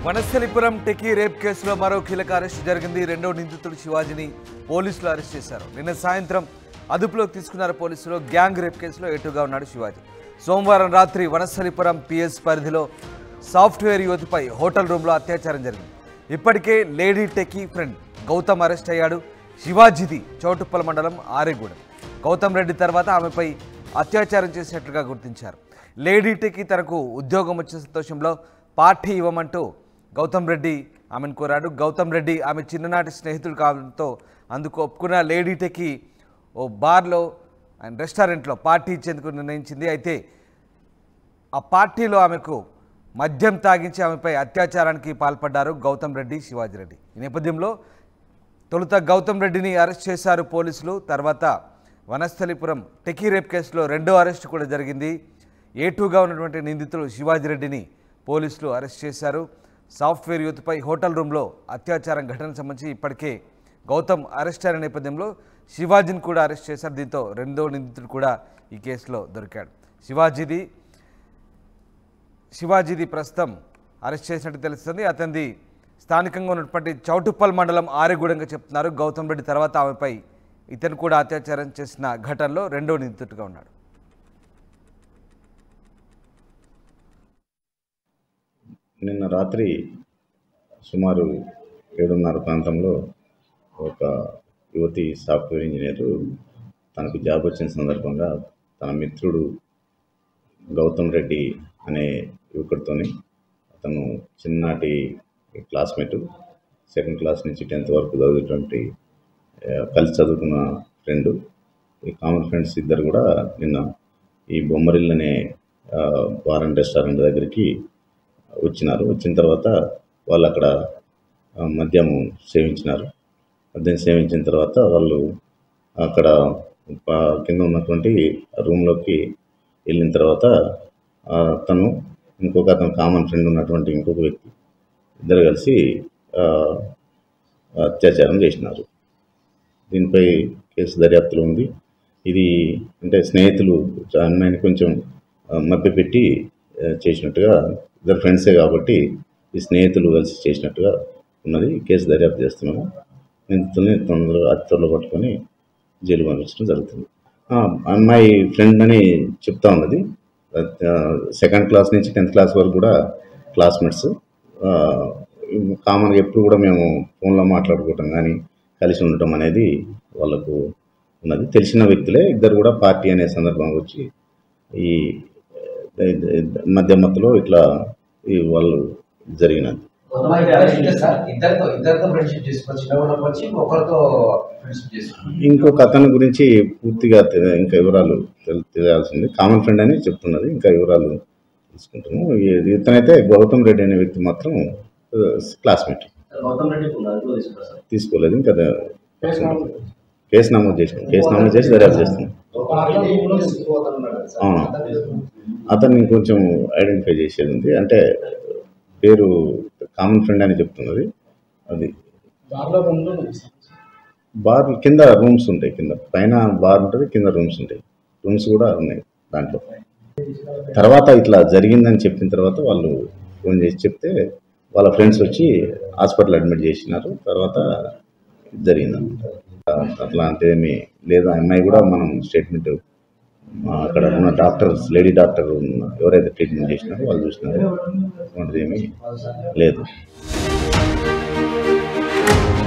Vanasthalipuram techie rape కేసులో మరో కీలక అరెస్టు జరిగింది. రెండో నిందితుడు శివాజీని పోలీసులు అరెస్ట్ చేశారు. నిన్న సాయంత్రం అదుపులోకి తీసుకున్నారు పోలీసులు. గ్యాంగ్ రేప్ కేసులో ఏటుగా ఉన్నాడు శివాజీ. సోమవారం రాత్రి వనస్థలిపురం పిఎస్ పరిధిలో సాఫ్ట్వేర్ యువతిపై హోటల్ రూమ్లో అత్యాచారం జరిగింది. ఇప్పటికే lady techie friend Gautam arrest అయ్యాడు. శివాజీది చౌటుప్పల మండలం ఆరేగూడెం. గౌతమ్ రెడ్డి తర్వాత ఆమెపై అత్యాచారం చేసినట్లుగా గుర్తించారు. లేడీ టెకీ తనకు ఉద్యోగం వచ్చిన సంతోషంలో పార్టీ ఇవ్వమంటూ గౌతమ్ రెడ్డి ఆమెను కోరాడు. గౌతమ్ రెడ్డి ఆమె చిన్ననాటి స్నేహితుడు కావడంతో అందుకు ఒప్పుకున్న లేడీ టెకీ ఓ బార్లో అండ్ రెస్టారెంట్లో పార్టీ ఇచ్చేందుకు నిర్ణయించింది. అయితే ఆ పార్టీలో ఆమెకు మద్యం తాగించి ఆమెపై అత్యాచారానికి పాల్పడ్డారు గౌతమ్ రెడ్డి, శివాజీరెడ్డి. ఈ నేపథ్యంలో తొలుత గౌతమ్ రెడ్డిని అరెస్ట్ చేశారు పోలీసులు. తర్వాత వనస్థలిపురం టెకీ రేప్ కేసులో రెండో అరెస్టు కూడా జరిగింది. ఏటూగా ఉన్నటువంటి నిందితులు శివాజీరెడ్డిని పోలీసులు అరెస్ట్ చేశారు. సాఫ్ట్వేర్ యూత్పై హోటల్ రూమ్లో అత్యాచారం ఘటనకు సంబంధించి ఇప్పటికే గౌతమ్ అరెస్ట్ అయిన నేపథ్యంలో శివాజీని కూడా అరెస్ట్ చేశారు. దీంతో రెండో నిందితుడు కూడా ఈ కేసులో దొరికాడు. శివాజీది ప్రస్తుతం అరెస్ట్ చేసినట్టు తెలుస్తుంది. అతనిది స్థానికంగా ఉన్నటువంటి చౌటుప్పల్ మండలం ఆరేగూడెంగా చెప్తున్నారు. గౌతమ్ రెడ్డి తర్వాత ఆమెపై ఇతను కూడా అత్యాచారం చేసిన ఘటనలో రెండో నిందితుడిగా ఉన్నాడు. నిన్న రాత్రి సుమారు 7:30 ప్రాంతంలో ఒక యువతి సాఫ్ట్వేర్ ఇంజనీరు తనకు జాబ్ వచ్చిన సందర్భంగా తన మిత్రుడు గౌతమ్ రెడ్డి అనే యువకుడితోని, అతను చిన్ననాటి క్లాస్మేటు, 2nd క్లాస్ నుంచి 10th వరకు చదివేటువంటి కలిసి చదువుకున్న ఫ్రెండు, ఈ కామన్ ఫ్రెండ్స్ ఇద్దరు కూడా నిన్న ఈ బొమ్మరిల్ అనే బార్ అండ్ రెస్టారెంట్ దగ్గరికి వచ్చిన తర్వాత వాళ్ళు అక్కడ మద్యం సేవించినారు. మద్యం సేవించిన తర్వాత వాళ్ళు అక్కడ కింద ఉన్నటువంటి రూమ్లోకి వెళ్ళిన తర్వాత అతను అతను కామన్ ఫ్రెండ్ ఉన్నటువంటి ఇంకొక వ్యక్తి ఇద్దరు కలిసి అత్యాచారం చేసినారు. దీనిపై కేసు దర్యాప్తులో ఉంది. ఇది అంటే స్నేహితులు అమ్మాయిని కొంచెం మభ్యపెట్టి చేసినట్టుగా, ఇద్దరు ఫ్రెండ్సే కాబట్టి ఈ స్నేహితులు కలిసి చేసినట్టుగా ఉన్నది. కేసు దర్యాప్తు చేస్తున్నాము. నిందితుల్ని త్వరలో పట్టుకొని జైలు పంపించడం జరుగుతుంది. అమ్మాయి ఫ్రెండ్ అని చెప్తా ఉన్నది. 2nd క్లాస్ నుంచి 10th క్లాస్ వరకు కూడా క్లాస్మేట్స్. కామన్గా ఎప్పుడు కూడా మేము ఫోన్లో మాట్లాడుకోవటం కానీ కలిసి ఉండటం అనేది వాళ్ళకు ఉన్నది. తెలిసిన వ్యక్తులే ఇద్దరు కూడా పార్టీ అనే సందర్భంగా వచ్చి ఈ మధ్యమత్తులో ఇట్లా వాళ్ళు జరిగినది. ఇంకొక అతని గురించి పూర్తిగా ఇంకా వివరాలు తెలియాల్సింది. కామన్ ఫ్రెండ్ అని చెప్తున్నది. ఇంకా వివరాలు తీసుకుంటున్నాము. ఇతనైతే గౌతమ్ రెడ్డి అనే వ్యక్తి మాత్రం క్లాస్మేట్. తీసుకోలేదు. ఇంకా కేసు నమోదు చేసి దర్యాప్తు చేస్తున్నాం. అవును, అతన్ని కొంచెం ఐడెంటిఫై చేసేది ఉంది. అంటే పేరు కామన్ ఫ్రెండ్ అని చెప్తున్నది. అది బార్ కింద రూమ్స్ ఉంటాయి, కింద పైన బార్ ఉంటుంది, కింద రూమ్స్ ఉంటాయి. రూమ్స్ కూడా ఉన్నాయి దాంట్లో. తర్వాత ఇట్లా జరిగిందని చెప్పిన తర్వాత వాళ్ళు ఫోన్ చేసి చెప్తే వాళ్ళ ఫ్రెండ్స్ వచ్చి హాస్పిటల్ అడ్మిట్ చేసినారు. తర్వాత జరిగిందన్నమాట. అట్లా అంటే ఏమీ లేదు. అమ్మాయి కూడా మనం స్టేట్మెంట్ అక్కడ ఉన్న డాక్టర్స్, లేడీ డాక్టర్ ఎవరైతే ట్రీట్మెంట్ చేసినారో వాళ్ళు చూసినారో అటువంటిది ఏమీ లేదు.